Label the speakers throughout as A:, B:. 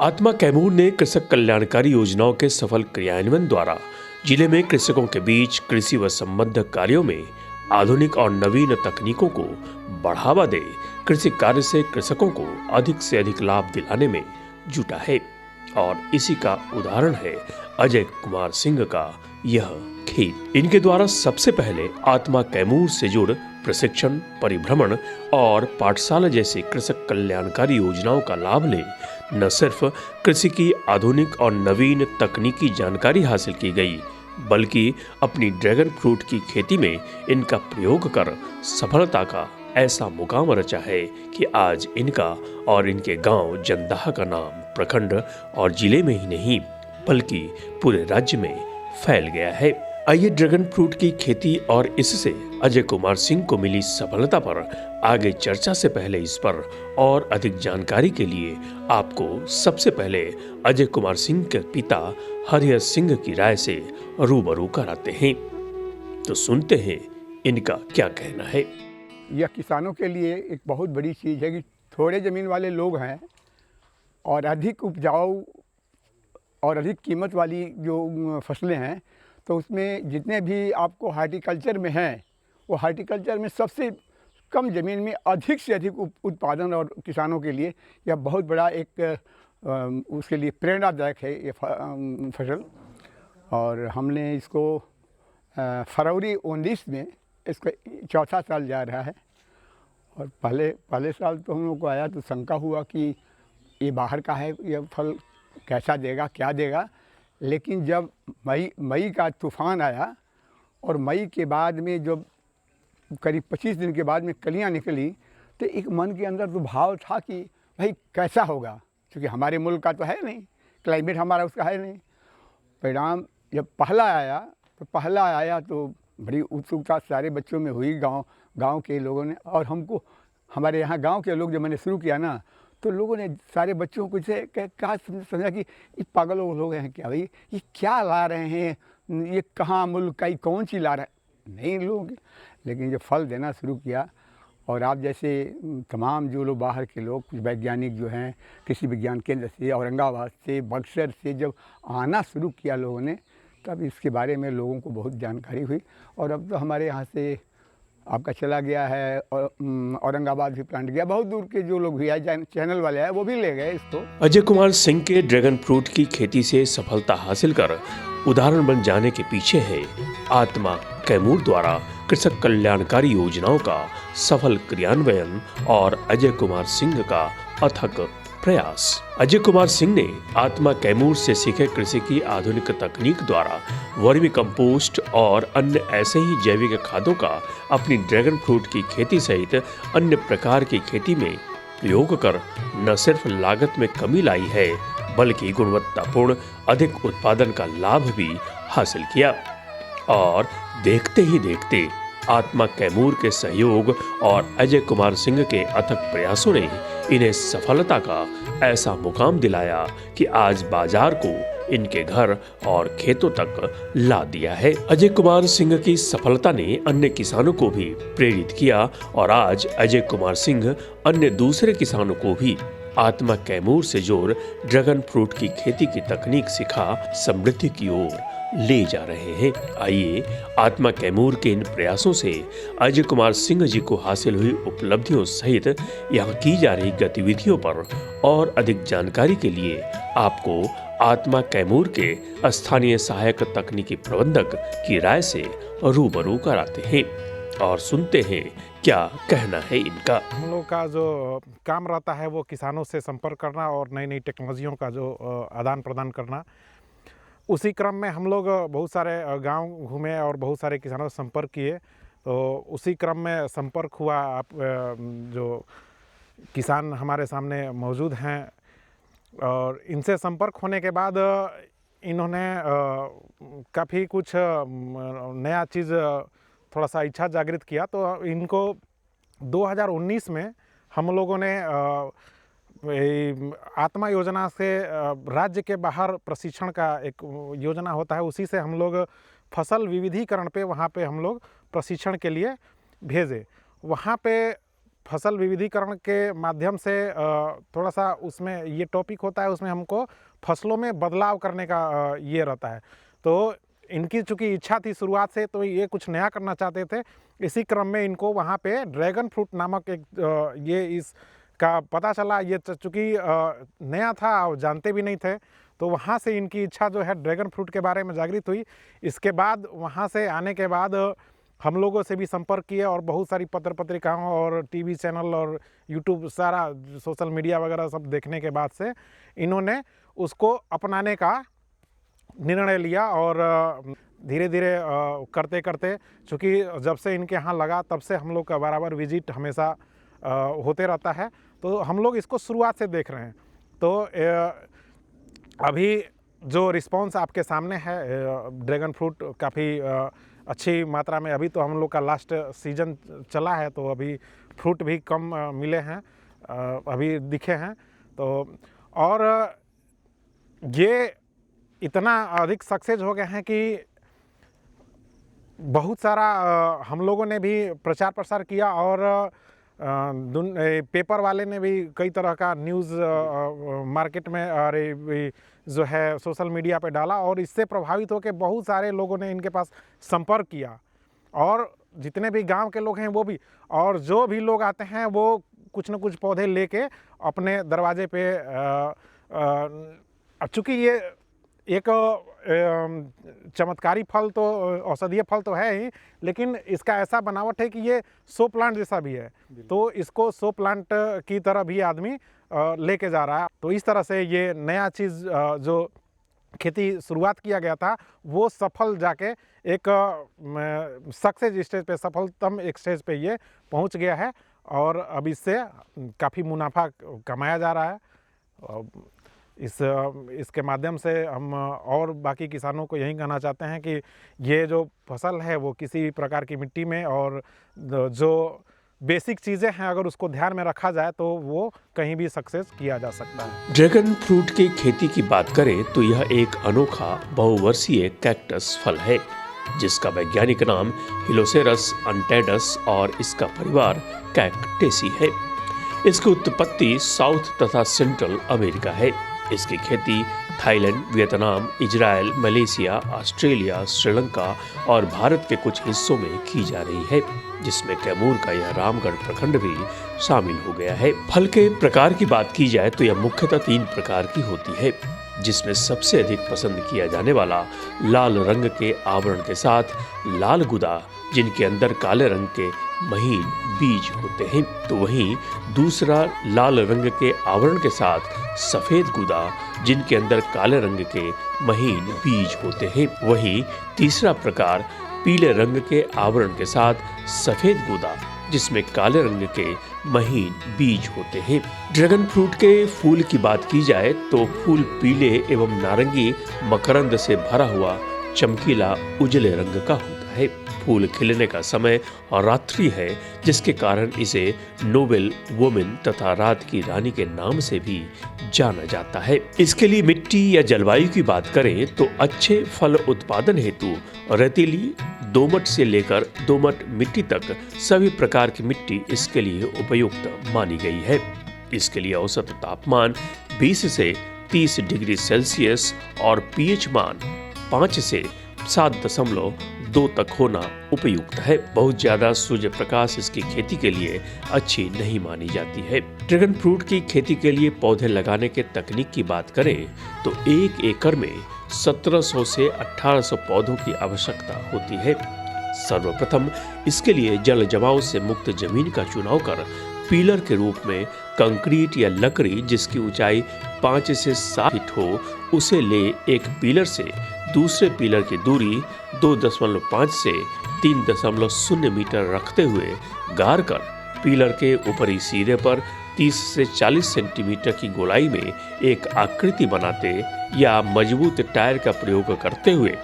A: आत्मा कैमूर ने कृषक कल्याणकारी योजनाओं के सफल क्रियान्वयन द्वारा जिले में कृषकों के बीच कृषि व संबद्ध कार्यों में आधुनिक और नवीन तकनीकों को बढ़ावा दे कृषि कार्य से कृषकों को अधिक से अधिक लाभ दिलाने में जुटा है। और इसी का उदाहरण है अजय कुमार सिंह का यह खेत। इनके द्वारा सबसे पहले आत्मा कैमूर से जुड़ प्रशिक्षण, परिभ्रमण और पाठशाला जैसी कृषक कल्याणकारी योजनाओं का लाभ ले न सिर्फ कृषि की आधुनिक और नवीन तकनीकी जानकारी हासिल की गई, बल्कि अपनी ड्रैगन फ्रूट की खेती में इनका प्रयोग कर सफलता का ऐसा मुकाम रचा है कि आज इनका और इनके गांव जंदाहा का नाम प्रखंड और जिले में ही नहीं बल्कि पूरे राज्य में फैल गया है। आइए ड्रैगन फ्रूट की खेती और इससे अजय कुमार सिंह को मिली सफलता पर आगे चर्चा से पहले इस पर और अधिक जानकारी के लिए आपको सबसे पहले अजय कुमार सिंह के पिता हरिहर सिंह की राय से रूबरू कराते हैं। तो सुनते हैं इनका क्या कहना है।
B: यह किसानों के लिए एक बहुत बड़ी चीज़ है कि थोड़े ज़मीन वाले लोग हैं और अधिक उपजाऊ और अधिक कीमत वाली जो फसलें हैं, तो उसमें जितने भी आपको हार्टिकल्चर में हैं, वो हार्टिकल्चर में सबसे कम ज़मीन में अधिक से अधिक उत्पादन और किसानों के लिए यह बहुत बड़ा एक उसके लिए प्रेरणादायक है ये फसल। और हमने इसको फरवरी 19 में इसका चौथा साल जा रहा है। और पहले साल तो हम लोग को आया तो शंका हुआ कि ये बाहर का है, यह फल कैसा देगा, क्या देगा। लेकिन जब मई का तूफ़ान आया और मई के बाद में जब करीब 25 दिन के बाद में कलियां निकली, तो एक मन के अंदर तो भाव था कि भाई कैसा होगा, क्योंकि हमारे मुल्क का तो है नहीं, क्लाइमेट हमारा उसका है नहीं। परिणाम जब पहला आया तो बड़ी उत्सुकता सारे बच्चों में हुई, गांव के लोगों ने। और हमको हमारे यहाँ गांव के लोग जब मैंने शुरू किया ना, तो लोगों ने सारे बच्चों को से कहा, समझा कि ये पागल लोग हैं क्या भाई, ये क्या ला रहे हैं, ये कहाँ मुल्क का कौन सी ला रहे हैं, नहीं लोग। लेकिन जब फल देना शुरू किया और आप जैसे तमाम जो लोग बाहर के लोग, कुछ वैज्ञानिक जो हैं कृषि विज्ञान केंद्र से, औरंगाबाद से, बक्सर से जब आना शुरू किया लोगों ने, तब इसके बारे में लोगों को बहुत जानकारी हुई। और अब तो हमारे यहाँ से आपका चला गया है और औरंगाबाद भी प्लांट गया, बहुत दूर के जो लोग भी आए, चैनल वाले आए, वो भी ले गए इसको।
A: अजय कुमार सिंह के ड्रैगन फ्रूट की खेती से सफलता हासिल कर उदाहरण बन जाने के पीछे है आत्मा कैमूर द्वारा कृषक कल्याणकारी योजनाओं का सफल क्रियान्वयन और अजय कुमार सिंह का अथक प्रयास। अजय कुमार सिंह ने आत्मा कैमूर से सीखे कृषि की आधुनिक तकनीक द्वारा वर्मी कंपोस्ट और अन्य ऐसे ही जैविक खादों का अपनी ड्रैगन फ्रूट की खेती सहित अन्य प्रकार की खेती में प्रयोग कर न सिर्फ लागत में कमी लाई है, बल्कि गुणवत्तापूर्ण अधिक उत्पादन का लाभ भी हासिल किया। और देखते ही देखते आत्मा कैमूर के सहयोग और अजय कुमार सिंह के अथक प्रयासों ने इन्हें सफलता का ऐसा मुकाम दिलाया कि आज बाजार को इनके घर और खेतों तक ला दिया है। अजय कुमार सिंह की सफलता ने अन्य किसानों को भी प्रेरित किया और आज अजय कुमार सिंह अन्य दूसरे किसानों को भी आत्मा कैमूर से जोड़ ड्रैगन फ्रूट की खेती की तकनीक सिखा समृद्धि की ओर ले जा रहे हैं। आइए आत्मा कैमूर के इन प्रयासों से अजय कुमार सिंह जी को हासिल हुई उपलब्धियों सहित यहाँ की जा रही गतिविधियों पर और अधिक जानकारी के लिए आपको आत्मा कैमूर के स्थानीय सहायक तकनीकी प्रबंधक की राय से रूबरू कराते हैं और सुनते हैं क्या कहना है इनका।
C: हम लोग का जो काम रहता है वो किसानों से संपर्क करना और नई नई टेक्नोलॉजियों का जो आदान प्रदान करना। उसी क्रम में हम लोग बहुत सारे गांव घूमे और बहुत सारे किसानों से संपर्क किए। तो उसी क्रम में संपर्क हुआ, आप जो किसान हमारे सामने मौजूद हैं, और इनसे संपर्क होने के बाद इन्होंने काफ़ी कुछ नया चीज़ थोड़ा सा इच्छा जागृत किया। तो इनको 2019 में हम लोगों ने आत्मा योजना से राज्य के बाहर प्रशिक्षण का एक योजना होता है, उसी से हम लोग फसल विविधीकरण पे वहाँ पे हम लोग प्रशिक्षण के लिए भेजे। वहाँ पे फसल विविधीकरण के माध्यम से थोड़ा सा उसमें ये टॉपिक होता है, उसमें हमको फसलों में बदलाव करने का ये रहता है। तो इनकी चूँकि इच्छा थी शुरुआत से, तो ये कुछ नया करना चाहते थे। इसी क्रम में इनको वहाँ पे ड्रैगन फ्रूट नामक एक ये इसका पता चला। ये चूँकि नया था और जानते भी नहीं थे, तो वहाँ से इनकी इच्छा जो है ड्रैगन फ्रूट के बारे में जागृत हुई। इसके बाद वहाँ से आने के बाद हम लोगों से भी संपर्क किए और बहुत सारी पत्र पत्रिकाओं और टीवी चैनल और यूट्यूब सारा सोशल मीडिया वगैरह सब देखने के बाद से इन्होंने उसको अपनाने का निर्णय लिया। और धीरे धीरे करते करते, चूँकि जब से इनके यहाँ लगा तब से हम लोग का बराबर विजिट हमेशा होते रहता है। तो हम लोग इसको शुरुआत से देख रहे हैं। तो अभी जो रिस्पांस आपके सामने है, ड्रैगन फ्रूट काफ़ी अच्छी मात्रा में, अभी तो हम लोग का लास्ट सीजन चला है, तो अभी फ्रूट भी कम मिले हैं, अभी दिखे हैं। तो और ये इतना अधिक सक्सेस हो गए हैं कि बहुत सारा हम लोगों ने भी प्रचार प्रसार किया और पेपर वाले ने भी कई तरह का न्यूज़ मार्केट में और जो है सोशल मीडिया पे डाला, और इससे प्रभावित होकर बहुत सारे लोगों ने इनके पास संपर्क किया। और जितने भी गांव के लोग हैं वो भी, और जो भी लोग आते हैं वो कुछ न कुछ पौधे लेके अपने दरवाजे पे चूँकि ये एक चमत्कारी फल तो औषधीय फल तो है ही, लेकिन इसका ऐसा बनावट है कि ये शो प्लांट जैसा भी है। तो इसको शो प्लांट की तरह भी आदमी लेके जा रहा है। तो इस तरह से ये नया चीज़ जो खेती शुरुआत किया गया था वो सफल जाके एक सक्सेस स्टेज पे, सफलतम एक स्टेज पे ये पहुंच गया है। और अब इससे काफ़ी मुनाफा कमाया जा रहा है। इसके माध्यम से हम और बाकी किसानों को यही कहना चाहते हैं कि ये जो फसल है वो किसी भी प्रकार की मिट्टी में, और जो बेसिक चीज़ें हैं अगर उसको ध्यान में रखा जाए तो वो कहीं भी सक्सेस किया जा सकता है।
A: ड्रैगन फ्रूट की खेती की बात करें तो यह एक अनोखा बहुवर्षीय कैक्टस फल है, जिसका वैज्ञानिक नाम हिलोसेरस अनटेडस और इसका परिवार कैक्टेसी है। इसकी उत्पत्ति साउथ तथा सेंट्रल अमेरिका है। इसकी खेती Thailand, Vietnam, Israel, Malaysia, Australia, Sri Lanka और भारत के कुछ हिस्सों में की जा रही है, जिसमें कैमूर का यह रामगढ़ प्रखंड भी शामिल हो गया है। फल के प्रकार की बात की जाए तो यह मुख्यतः 3 प्रकार की होती है, जिसमें सबसे अधिक पसंद किया जाने वाला लाल रंग के आवरण के साथ लाल गुदा, जिनके अंदर काले रंग के महीन बीज होते हैं, तो वहीं दूसरा लाल रंग के आवरण के साथ सफेद गुदा, जिनके अंदर काले रंग के महीन बीज होते हैं। वहीं तीसरा प्रकार पीले रंग के आवरण के साथ सफेद गुदा, जिसमें काले रंग के महीन बीज होते हैं। ड्रैगन फ्रूट के फूल की बात की जाए तो फूल पीले एवं नारंगी मकरंद से भरा हुआ चमकीला उजले रंग का होता है। फूल खिलने का समय और रात्रि है, जिसके कारण इसे नोबेल वुमेन तथा रात की रानी के नाम से भी जाना जाता है। इसके लिए मिट्टी या जलवायु की बात करें तो अच्छे फल उत्पादन हेतु रेतीली, दोमट से लेकर दोमट मिट्टी तक सभी प्रकार की मिट्टी इसके लिए उपयुक्त मानी गई है। इसके लिए औसत तापमान 20 से 30 डिग्री सेल्सियस और पीएच मान 5 से 7.2 तक होना उपयुक्त है। बहुत ज्यादा सूर्य प्रकाश इसकी खेती के लिए अच्छी नहीं मानी जाती है। ड्रैगन फ्रूट की खेती के लिए पौधे लगाने के तकनीक की बात करें तो 1 एकड़ में 1700 से 1800 पौधों की आवश्यकता होती है। सर्वप्रथम इसके लिए जल जमाव से मुक्त जमीन का चुनाव कर पिलर के रूप में कंक्रीट या लकड़ी जिसकी ऊंचाई 5 से 7 फीट हो, उसे ले एक पिलर से दूसरे पिलर की दूरी 2.5 से 3.0 मीटर रखते हुए गाड़ कर पिलर के ऊपरी सिरे पर 30 से 40 सेंटीमीटर की गोलाई में एक आकृति बनाते या मजबूत टायर का प्रयोग करते हुए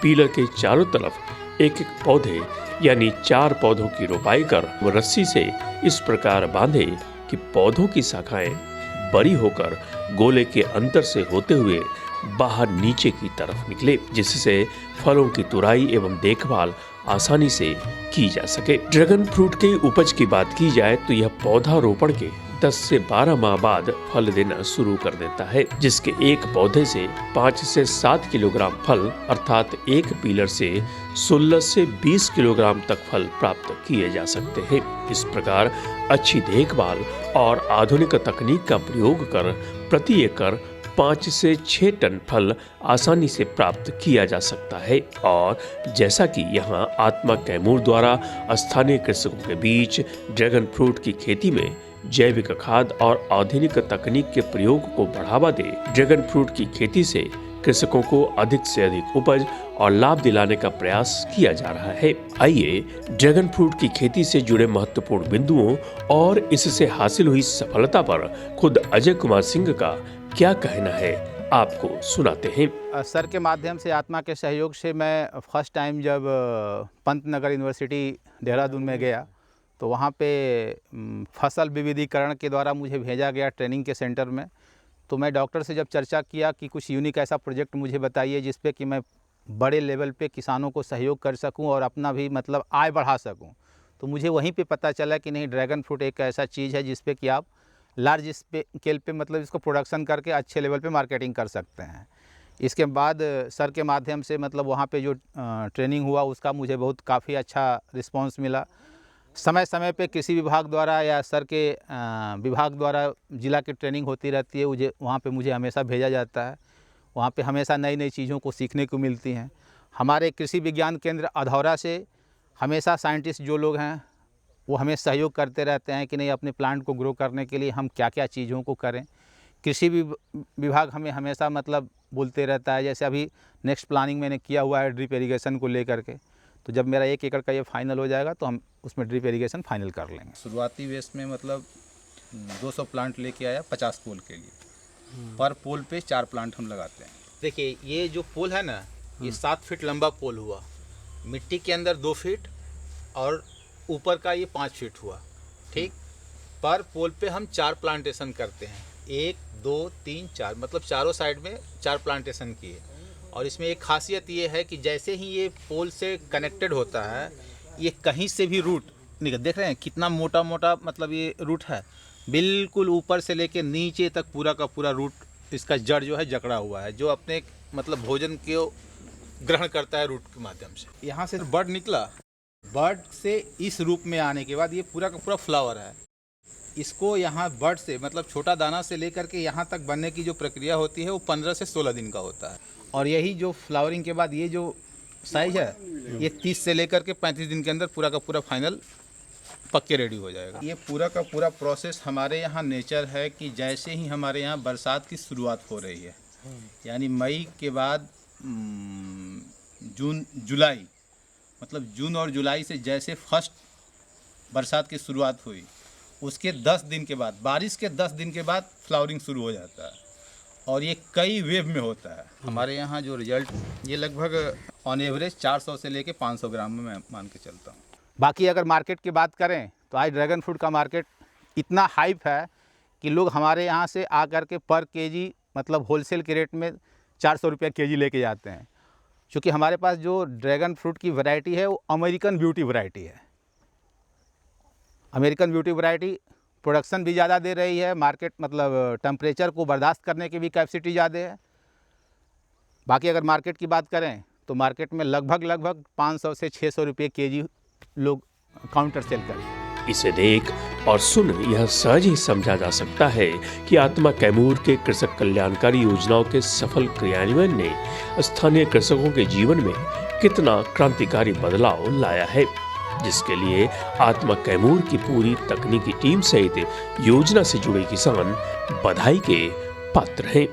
A: पिलर के चारों तरफ एक एक पौधे यानी 4 पौधों की रोपाई कर रस्सी से इस प्रकार बांधे कि पौधों की शाखाएं बड़ी होकर गोले के अंतर से होते हुए बाहर नीचे की तरफ निकले, जिससे फलों की तुराई एवं देखभाल आसानी से की जा सके। ड्रैगन फ्रूट के उपज की बात की जाए तो यह पौधा रोपण के 10 से 12 माह बाद फल देना शुरू कर देता है, जिसके एक पौधे से 5 से 7 किलोग्राम फल अर्थात एक पीलर से 16 से 20 किलोग्राम तक फल प्राप्त किए जा सकते हैं। इस प्रकार अच्छी देखभाल और आधुनिक तकनीक का प्रयोग कर प्रति एकड़ 5 से 6 टन फल आसानी से प्राप्त किया जा सकता है। और जैसा कि यहाँ आत्मा कैमूर द्वारा स्थानीय कृषकों के बीच ड्रैगन फ्रूट की खेती में जैविक खाद और आधुनिक तकनीक के प्रयोग को बढ़ावा दे ड्रैगन फ्रूट की खेती से कृषकों को अधिक से अधिक उपज और लाभ दिलाने का प्रयास किया जा रहा है। आइए ड्रैगन फ्रूट की खेती से जुड़े महत्वपूर्ण बिंदुओं और इससे हासिल हुई सफलता पर खुद अजय कुमार सिंह का क्या कहना है, आपको सुनाते हैं।
D: सर के माध्यम से, आत्मा के सहयोग से मैं फर्स्ट टाइम जब पंतनगर यूनिवर्सिटी देहरादून में गया तो वहाँ पे फसल विविधीकरण के द्वारा मुझे भेजा गया ट्रेनिंग के सेंटर में। तो मैं डॉक्टर से जब चर्चा किया कि कुछ यूनिक ऐसा प्रोजेक्ट मुझे बताइए जिस पे कि मैं बड़े लेवल पे किसानों को सहयोग कर सकूं और अपना भी मतलब आय बढ़ा सकूं, तो मुझे वहीं पे पता चला कि नहीं, ड्रैगन फ्रूट एक ऐसा चीज़ है जिस पे कि आप लार्ज स्केल पे मतलब इसको प्रोडक्शन करके अच्छे लेवल पे मार्केटिंग कर सकते हैं। इसके बाद सर के माध्यम से मतलब वहाँ पे जो ट्रेनिंग हुआ उसका मुझे बहुत काफ़ी अच्छा रिस्पांस मिला। समय समय पे कृषि विभाग द्वारा या सर के विभाग द्वारा जिला की ट्रेनिंग होती रहती है, वहाँ पे मुझे हमेशा भेजा जाता है। वहाँ पे हमेशा नई नई चीज़ों को सीखने को मिलती हैं। हमारे कृषि विज्ञान केंद्र अधौरा से हमेशा साइंटिस्ट जो लोग हैं वो हमें सहयोग करते रहते हैं कि नहीं, अपने प्लांट को ग्रो करने के लिए हम क्या क्या चीज़ों को करें। कृषि विभाग हमें हमेशा मतलब बोलते रहता है। जैसे अभी नेक्स्ट प्लानिंग मैंने किया हुआ है ड्रिप इरीगेशन को लेकर के, तो जब मेरा 1 एकड़ का ये फाइनल हो जाएगा तो हम उसमें ड्रिप इरीगेशन फाइनल कर लेंगे।
E: शुरुआती वेस्ट में मतलब 200 प्लांट लेके आया 50 पोल के लिए। पर पोल पे 4 प्लांट हम लगाते हैं।
D: देखिए ये जो पोल है ना, ये 7 फीट लंबा पोल हुआ, मिट्टी के अंदर 2 फीट और ऊपर का ये 5 फीट हुआ, ठीक। पर पोल पे हम 4 प्लांटेशन करते हैं, 1 2 3 4, मतलब चारों साइड में 4 प्लांटेशन किए। और इसमें एक खासियत ये है कि जैसे ही ये पोल से कनेक्टेड होता है, ये कहीं से भी रूट निकल, देख रहे हैं कितना मोटा मोटा मतलब ये रूट है, बिल्कुल ऊपर से लेके नीचे तक पूरा का पूरा रूट, इसका जड़ जो है जकड़ा हुआ है, जो अपने मतलब भोजन को ग्रहण करता है रूट के माध्यम से। यहाँ से बर्ड निकला, बर्ड से इस रूप में आने के बाद ये पूरा का पूरा फ्लावर है। इसको यहाँ बर्ड से मतलब छोटा दाना से लेकर के यहाँ तक बनने की जो प्रक्रिया होती है वो 15 से 16 दिन का होता है। और यही जो फ्लावरिंग के बाद ये जो साइज है, ये 30 से लेकर के 35 दिन के अंदर पूरा का पूरा फाइनल पक के रेडी हो जाएगा। ये पूरा का पूरा प्रोसेस हमारे यहाँ नेचर है कि जैसे ही हमारे यहाँ बरसात की शुरुआत हो रही है, यानी मई के बाद जून जुलाई, मतलब जून और जुलाई से जैसे फर्स्ट बरसात की शुरुआत हुई, उसके 10 दिन के बाद, बारिश के 10 दिन के बाद फ्लावरिंग शुरू हो जाता है और ये कई वेव में होता है। हमारे यहाँ जो रिजल्ट, ये लगभग ऑन एवरेज 400 से लेके 500 ग्राम में मैं मान के चलता हूँ। बाकी अगर मार्केट की बात करें तो आज ड्रैगन फ्रूट का मार्केट इतना हाइप है कि लोग हमारे यहाँ से आकर के पर केजी मतलब होलसेल के रेट में 400 रुपया केजी लेके जाते हैं। क्योंकि हमारे पास जो ड्रैगन फ्रूट की वैरायटी है वो अमेरिकन ब्यूटी वैरायटी है। अमेरिकन ब्यूटी वैरायटी प्रोडक्शन भी ज़्यादा दे रही है, मार्केट मतलब टेम्परेचर को बर्दाश्त करने की भी कैपेसिटी ज़्यादा है। बाकी अगर मार्केट की बात करें तो मार्केट में लगभग 500 से 600 रुपये केजी लोग काउंटर सेल करें।
A: इसे देख और सुन यह सहज ही समझा जा सकता है कि आत्मा कैमूर के कृषक कल्याणकारी योजनाओं के सफल क्रियान्वयन ने स्थानीय कृषकों के जीवन में कितना क्रांतिकारी बदलाव लाया है, जिसके लिए आत्मा कैमूर की पूरी तकनीकी टीम सहित योजना से जुड़े किसान बधाई के पात्र हैं।